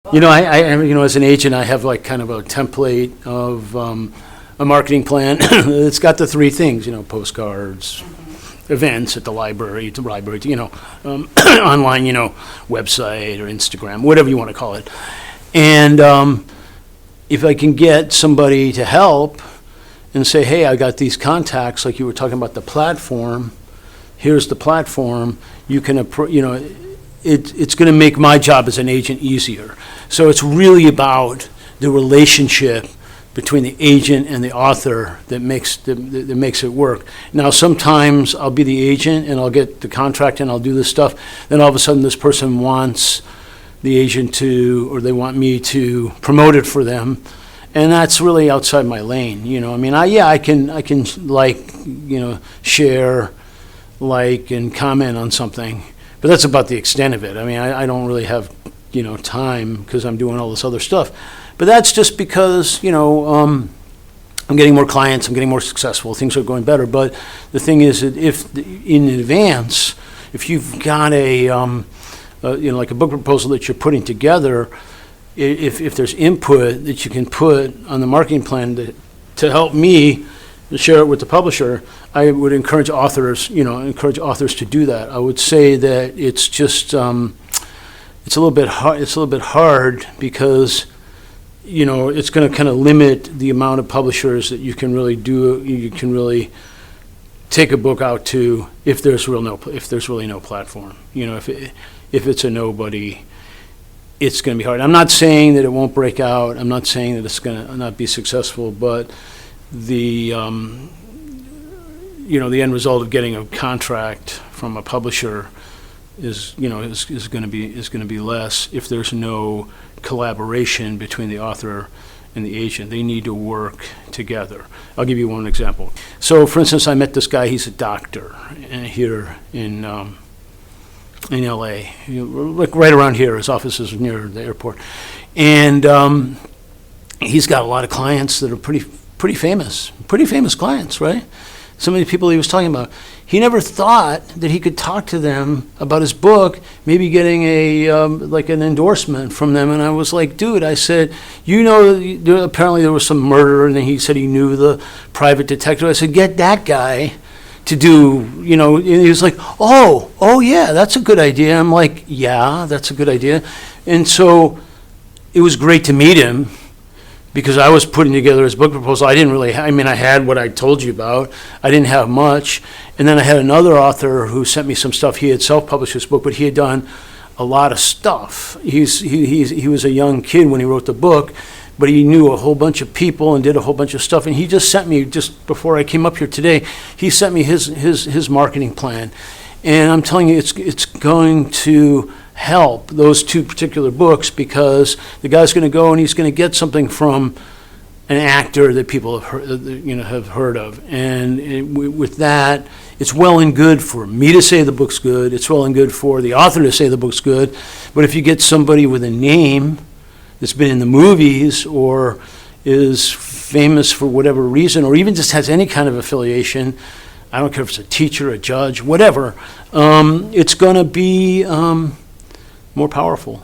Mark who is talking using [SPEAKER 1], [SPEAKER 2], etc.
[SPEAKER 1] As an agent, I have like kind of a template of a marketing plan. It's got the three things, postcards, events at the library, online, website or Instagram, whatever you want to call it. And if I can get somebody to help and say, hey, I got these contacts, like you were talking about the platform, here's the platform, you can, it's going to make my job as an agent easier. So it's really about the relationship between the agent and the author that makes it work. Now, sometimes I'll be the agent and I'll get the contract and I'll do this stuff. Then all of a sudden this person wants the agent to, or they want me to promote it for them. And that's really outside my lane. I can share, and comment on something. But that's about the extent of it. I don't really have, time because I'm doing all this other stuff. But that's just because, I'm getting more clients, I'm getting more successful, things are going better. But the thing is that if in advance, if you've got like a book proposal that you're putting together, if there's input that you can put on the marketing plan to help me to share it with the publisher, I would encourage authors to do that. I would say that it's just it's a little bit hard because it's going to kind of limit the amount of publishers that you can really take a book out to if there's really no platform. If it's a nobody, it's going to be hard. I'm not saying that it won't break out. I'm not saying that it's going to not be successful, but the the end result of getting a contract from a publisher is going to be less if there's no collaboration between the author and the agent. They need to work together. I'll give you one example. So, for instance, I met this guy. He's a doctor here in L.A. Like right around here. His office is near the airport, and he's got a lot of clients that are pretty famous clients, right? Some of the people he was talking about. He never thought that he could talk to them about his book, maybe getting an endorsement from them. And I was like, dude, I said, apparently there was some murder, and then he said he knew the private detective. I said, get that guy to do, and he was like, oh yeah, that's a good idea. I'm like, yeah, that's a good idea. And so it was great to meet him, because I was putting together his book proposal. I didn't really, I had what I told you about. I didn't have much. And then I had another author who sent me some stuff. He had self-published his book, but he had done a lot of stuff. He was a young kid when he wrote the book, but he knew a whole bunch of people and did a whole bunch of stuff. And he just sent me, just before I came up here today, he sent me his marketing plan. And I'm telling you, it's going to help those two particular books, because the guy's going to go and he's going to get something from an actor that people have heard of, and with that, it's well and good for me to say the book's good. It's well and good for the author to say the book's good. But if you get somebody with a name that's been in the movies or is famous for whatever reason, or even just has any kind of affiliation, I don't care if it's a teacher, a judge, whatever, it's going to be more powerful.